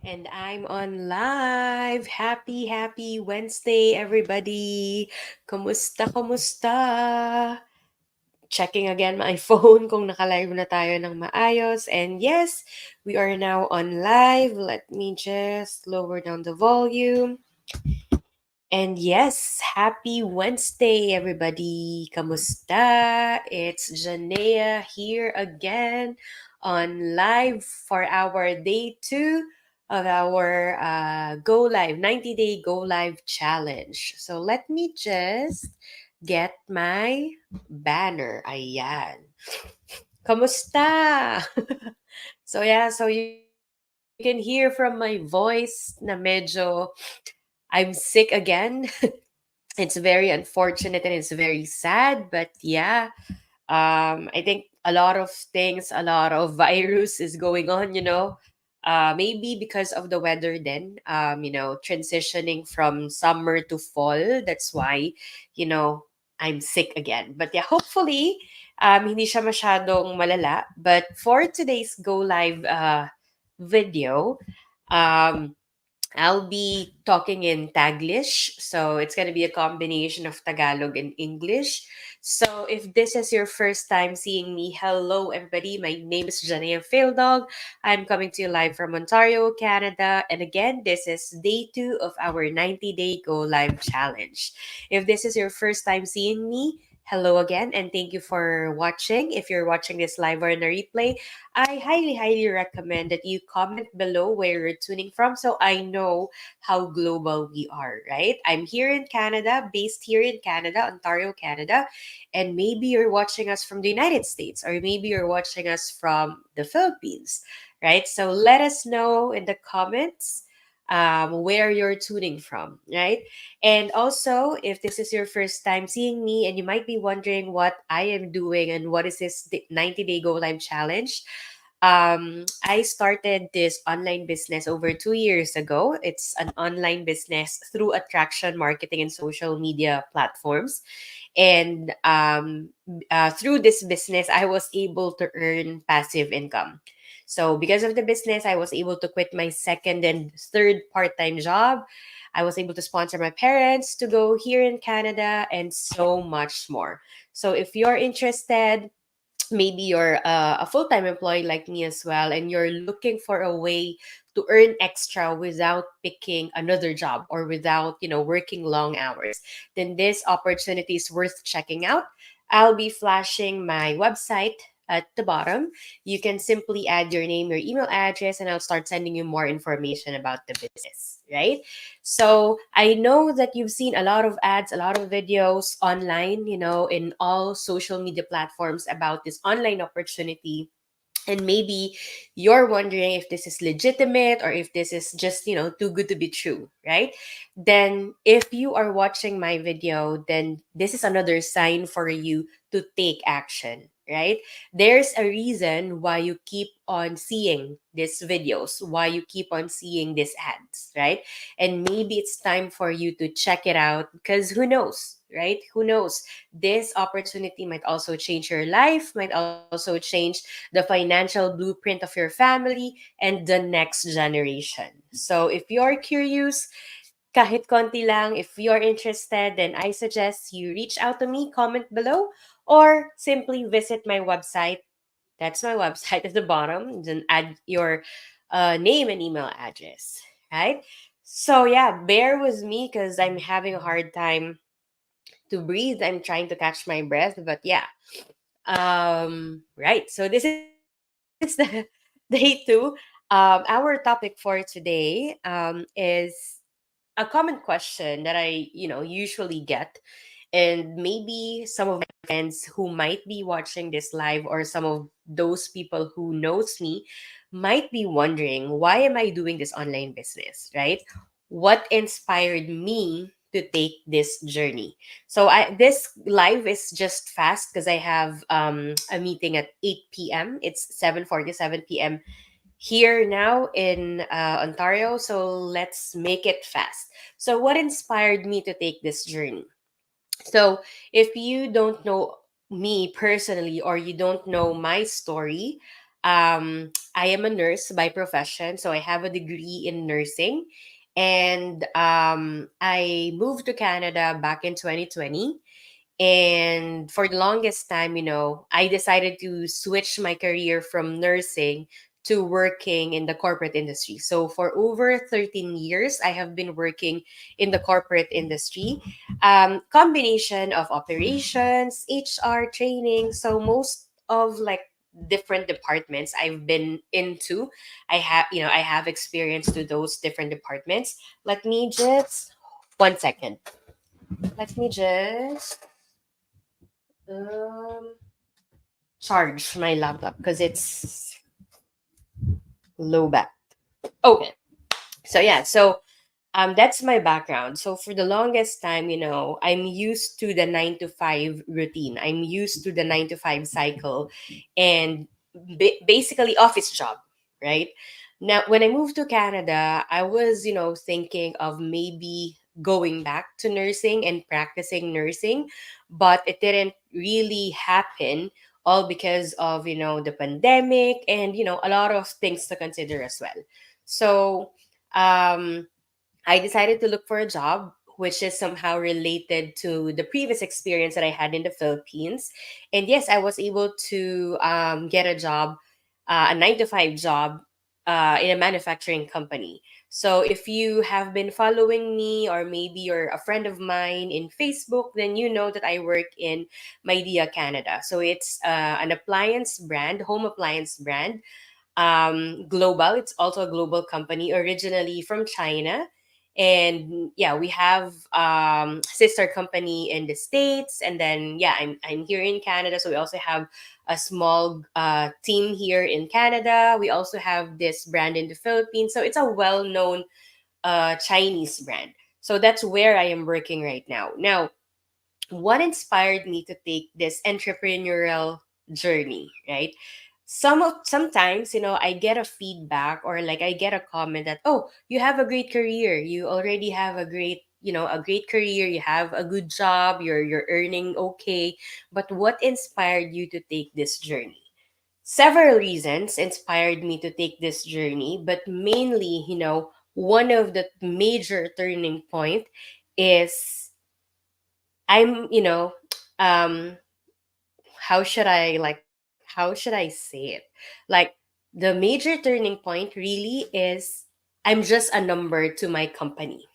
And I'm on live. Happy Wednesday, everybody. Kumusta, kumusta? Checking again my phone kung nakalive na tayo ng maayos. And yes, we are now on live. Let me just lower down the volume. And yes, happy Wednesday, everybody. Kamusta? It's Janea here again on live for our day two of our Go Live 90-day Go Live challenge. So let me just get my banner. Ayan. Kamusta? So you can hear from my voice na medyo I'm sick again. It's very unfortunate and it's very sad, but yeah, I think a lot of things, a lot of virus is going on, maybe because of the weather then, transitioning from summer to fall. That's why, you know, I'm sick again. But yeah, hopefully, hindi siya masyadong malala. But for today's Go Live video, um, I'll be talking in Taglish. So it's going to be a combination of Tagalog and English. So if this is your first time seeing me, hello everybody. My name is Janea Faildog. I'm coming to you live from Ontario, Canada. And again, this is day two of our 90-day Go Live challenge. If this is your first time seeing me, hello again and thank you for watching. If you're watching this live or in a replay, I highly recommend that you comment below where you're tuning from so I know how global we are, right? I'm here in Canada, based here in Canada, Ontario, Canada, and maybe you're watching us from the United States or maybe you're watching us from the Philippines, right? So let us know in the comments where you're tuning from, right? And also, if this is your first time seeing me and you might be wondering what I am doing and what is this 90-day Go Live challenge, I started this online business over 2 years ago. It's an online business through attraction marketing and social media platforms. And through this business, I was able to earn passive income. So, because of the business, I was able to quit my second and third part time job. I was able to sponsor my parents to go here in Canada and so much more. So, if you're interested, maybe you're a full-time employee like me as well and you're looking for a way to earn extra without picking another job or without working long hours, then this opportunity is worth checking out. I'll be flashing my website at the bottom. You can simply add your name, your email address, and I'll start sending you more information about the business, right? So I know that you've seen a lot of ads, a lot of videos online, in all social media platforms about this online opportunity. And maybe you're wondering if this is legitimate or if this is just, too good to be true, right? Then if you are watching my video, then this is another sign for you to take action, right? There's a reason why you keep on seeing these videos, why you keep on seeing these ads, right? And maybe it's time for you to check it out because who knows, right? Who knows? This opportunity might also change your life, might also change the financial blueprint of your family and the next generation. So if you're curious, kahit konti lang, if you're interested, then I suggest you reach out to me, comment below, or simply visit my website. That's my website at the bottom. Then add your name and email address, right? So yeah, bear with me because I'm having a hard time to breathe. I'm trying to catch my breath, but yeah. Right. So this is the day two. Our topic for today is a common question that I, usually get. And maybe some of my friends who might be watching this live or some of those people who knows me might be wondering, why am I doing this online business, right? What inspired me to take this journey? So I this live is just fast because I have a meeting at 8 p.m. It's 7:47 p.m. here now in Ontario. So let's make it fast. So what inspired me to take this journey? So if you don't know me personally or you don't know my story, I am a nurse by profession, so I have a degree in nursing. And I moved to Canada back in 2020. And for the longest time, I decided to switch my career from nursing to working in the corporate industry. So for over 13 years, I have been working in the corporate industry. Combination of operations, HR training. So most of like different departments I've been into. I have experience to those different departments. Let me just 1 second. Let me just um, charge my laptop because it's low back. Okay. So that's my background. So for the longest time, I'm used to the 9 to 5 routine. I'm used to the 9 to 5 cycle and basically office job, right? Now, when I moved to Canada, I was, thinking of maybe going back to nursing and practicing nursing, but it didn't really happen all because of, the pandemic and, a lot of things to consider as well. So, um, I decided to look for a job which is somehow related to the previous experience that I had in the Philippines. And yes, I was able to get a job, a 9 to 5 job in a manufacturing company. So if you have been following me, or maybe you're a friend of mine in Facebook, then you know that I work in Midea Canada. So it's an appliance brand, home appliance brand, global. It's also a global company, originally from China. And yeah, we have sister company in the States, and then yeah, I'm here in Canada. So we also have a small team here in Canada. We also have this brand in the Philippines. So it's a well-known Chinese brand. So that's where I am working right now. Now, what inspired me to take this entrepreneurial journey, right? Sometimes, I get a feedback, or like I get a comment that, oh, you have a great career, you already have a great career, you have a good job, you're earning okay. But what inspired you to take this journey? Several reasons inspired me to take this journey, but mainly, one of the major turning point is I'm, um, how should I say it? Like, the major turning point really is I'm just a number to my company,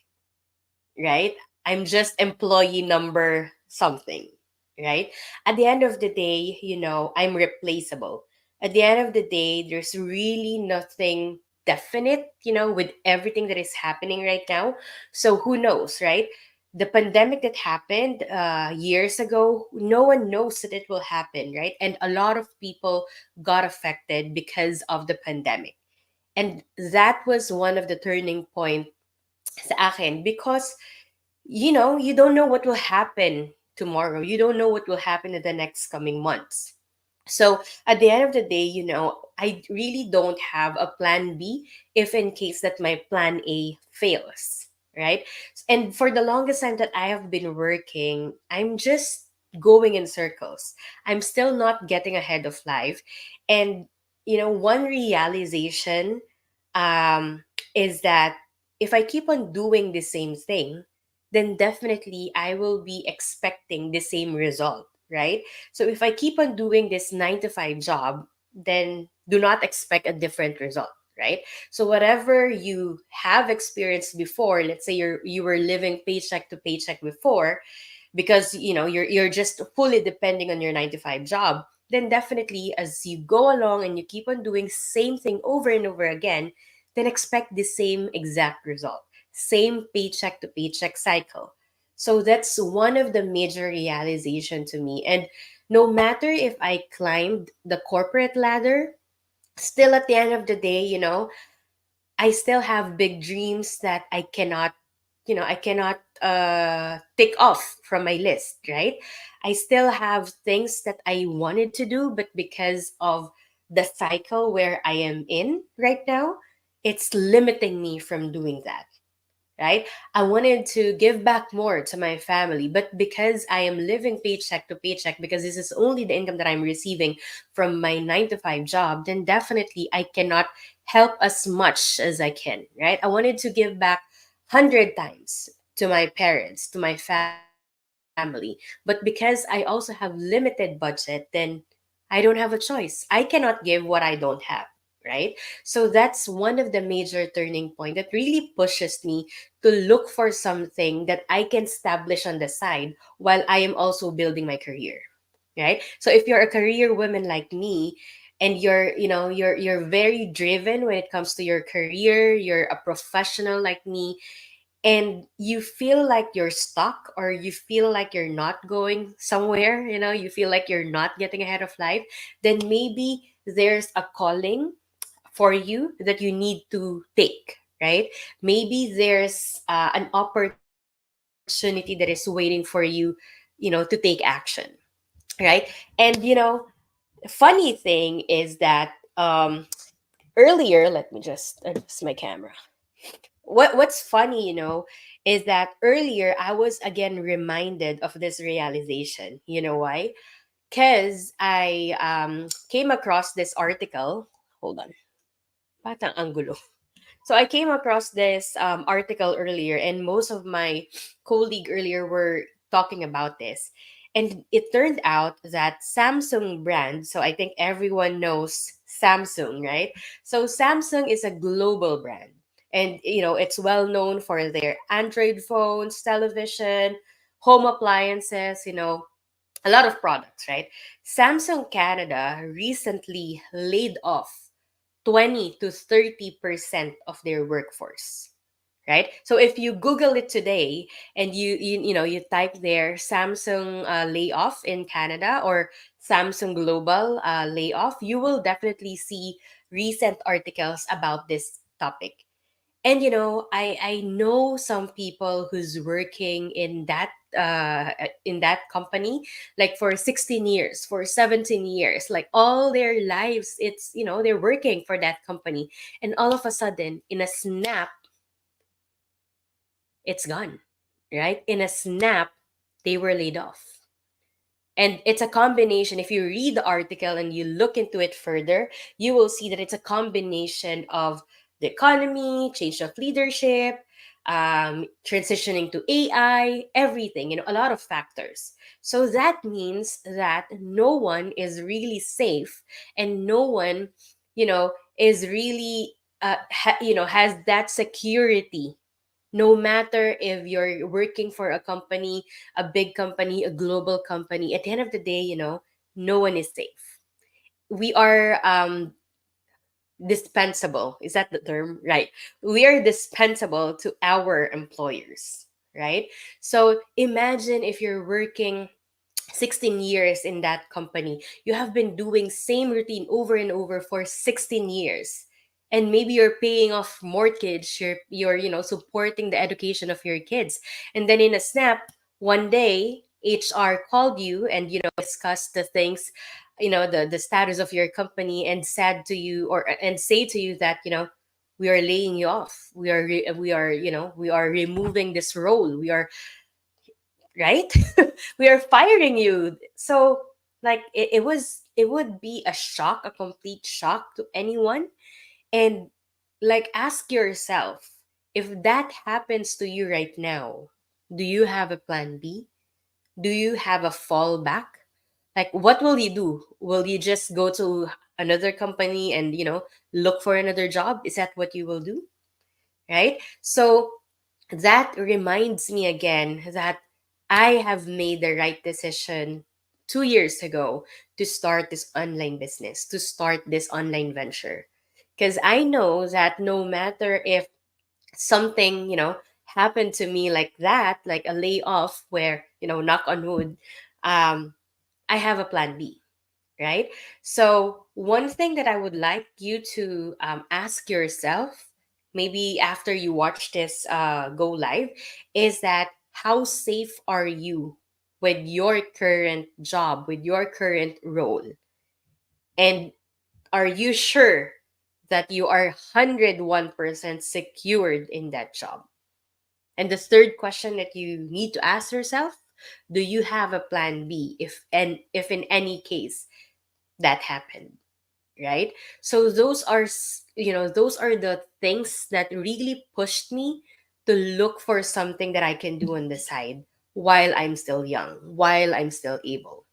right? I'm just employee number something, right? At the end of the day, I'm replaceable. At the end of the day, there's really nothing definite, with everything that is happening right now. So who knows, right? The pandemic that happened years ago, no one knows that it will happen, right? And a lot of people got affected because of the pandemic. And that was one of the turning point sa akin, because you don't know what will happen tomorrow. You don't know what will happen in the next coming months. So at the end of the day, I really don't have a plan B if in case that my plan A fails, right? And for the longest time that I have been working, I'm just going in circles. I'm still not getting ahead of life. And, one realization um, is that if I keep on doing the same thing, then definitely I will be expecting the same result, right? So if I keep on doing this 9 to 5 job, then do not expect a different result, right? So whatever you have experienced before, let's say you were living paycheck to paycheck before, because you're just fully depending on your 9 to 5 job, then definitely as you go along and you keep on doing same thing over and over again, then expect the same exact result, same paycheck to paycheck cycle. So that's one of the major realization to me. And no matter if I climbed the corporate ladder, still at the end of the day, I still have big dreams that I cannot tick off from my list, right? I still have things that I wanted to do, but because of the cycle where I am in right now, it's limiting me from doing that. right? I wanted to give back more to my family, but because I am living paycheck to paycheck, because this is only the income that I'm receiving from my 9 to 5 job, then definitely I cannot help as much as I can, right? I wanted to give back 100 times to my parents, to my family. But because I also have limited budget, then I don't have a choice. I cannot give what I don't have, right? So that's one of the major turning point that really pushes me to look for something that I can establish on the side while I am also building my career, right? So if you're a career woman like me, and you're very driven when it comes to your career, you're a professional like me, and you feel like you're stuck, or you feel like you're not going somewhere, you feel like you're not getting ahead of life, then maybe there's a calling for you that you need to take, right? Maybe there's an opportunity that is waiting for you, to take action, right? And funny thing is that earlier, let me just adjust my camera. What's funny, is that earlier I was again reminded of this realization. You know why? Because I came across this article. Hold on. Patang angulo. So I came across this article earlier, and most of my colleague earlier were talking about this. And it turned out that Samsung brand, so I think everyone knows Samsung, right? So Samsung is a global brand. And it's well known for their Android phones, television, home appliances, a lot of products, right? Samsung Canada recently laid off 20 to 30% of their workforce, right? So if you Google it today, and you type there Samsung layoff in Canada, or Samsung global layoff, you will definitely see recent articles about this topic. And I know some people who's working in that company, like for 16 years, for 17 years, like all their lives, it's they're working for that company, and all of a sudden, in a snap, it's gone, right? In a snap, they were laid off. And it's a combination. If you read the article and you look into it further, you will see that it's a combination of the economy, change of leadership, transitioning to AI, everything, a lot of factors. So that means that no one is really safe, and no one, is really, has that security, no matter if you're working for a company, a big company, a global company. At the end of the day, no one is safe. We are dispensable. Is that the term? Right. We are dispensable to our employers, right? So imagine if you're working 16 years in that company. You have been doing same routine over and over for 16 years. And maybe you're paying off mortgage, you're supporting the education of your kids. And then in a snap, one day HR called you and discussed the things, the status of your company, and said to you, or and say to you that, we are laying you off. We are removing this role. We are, right? We are firing you. So like it would be a shock, a complete shock to anyone. And like, ask yourself, if that happens to you right now, do you have a plan B? Do you have a fallback? Like, what will you do? Will you just go to another company and look for another job? Is that what you will do? Right? So that reminds me again that I have made the right decision 2 years ago to start this online business, to start this online venture. Because I know that no matter if something, happened to me like that, like a layoff where, knock on wood, um, I have a plan B, right? So, one thing that I would like you to ask yourself, maybe after you watch this go live, is that how safe are you with your current job, with your current role? And are you sure that you are 101% secured in that job? And the third question that you need to ask yourself, do you have a plan B if in any case that happened, right? So those are those are the things that really pushed me to look for something that I can do on the side while I'm still young, while I'm still able.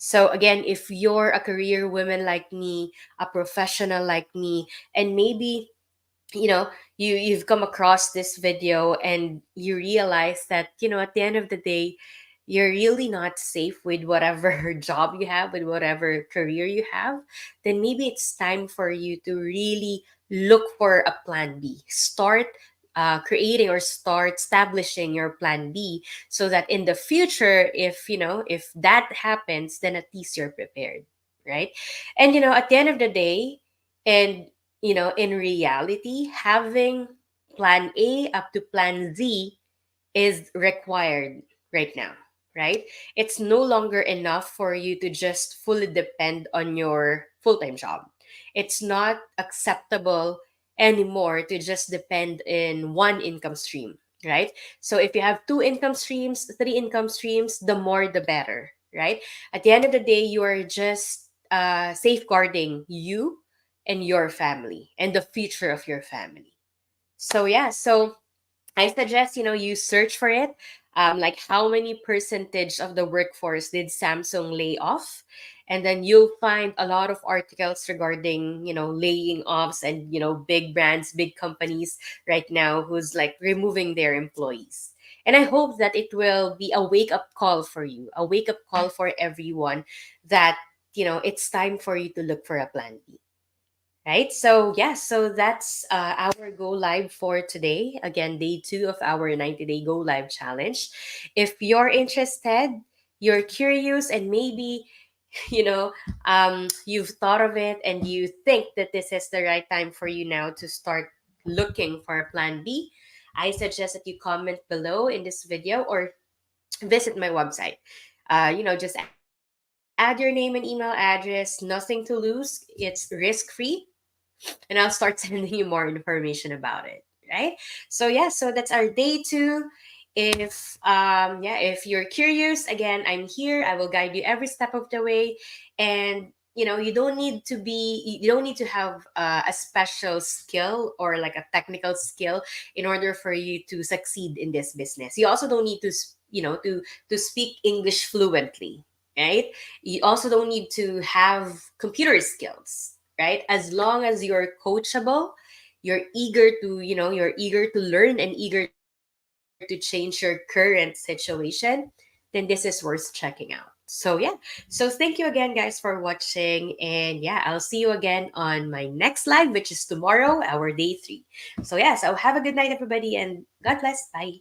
So again, if you're a career woman like me, a professional like me, and maybe you know you've come across this video and you realize that at the end of the day you're really not safe with whatever job you have, with whatever career you have, then maybe it's time for you to really look for a plan B. Start creating or start establishing your plan B, so that in the future, if that happens, then at least you're prepared, right? And at the end of the day, and in reality, having plan A up to plan Z is required right now, right? It's no longer enough for you to just fully depend on your full time job. It's not acceptable anymore to just depend in one income stream, right? So if you have two income streams, three income streams, the more the better, right? At the end of the day, you are just safeguarding you and your family and the future of your family. So yeah, so I suggest you search for it. Like how many percentage of the workforce did Samsung lay off, and then you'll find a lot of articles regarding laying offs and big brands, big companies right now who's like removing their employees. And I hope that it will be a wake up call for you, a wake up call for everyone, that it's time for you to look for a plan B. Right. So, yeah, so that's our go live for today. Again, day two of our 90-day go live challenge. If you're interested, you're curious, and maybe, you know, you've thought of it and you think that this is the right time for you now to start looking for a plan B, I suggest that you comment below in this video or visit my website. Just add your name and email address, nothing to lose, it's risk free, and I'll start sending you more information about it, right? So that's our day two. If you're curious, again, I'm here. I will guide you every step of the way. And you don't need to have a special skill or like a technical skill in order for you to succeed in this business. You also don't need to to speak English fluently, right? You also don't need to have computer skills, right? As long as you're coachable, you're eager to learn and eager to change your current situation, then this is worth checking out. So yeah. So thank you again, guys, for watching. And yeah, I'll see you again on my next live, which is tomorrow, our day three. So yeah, so have a good night, everybody, and God bless. Bye.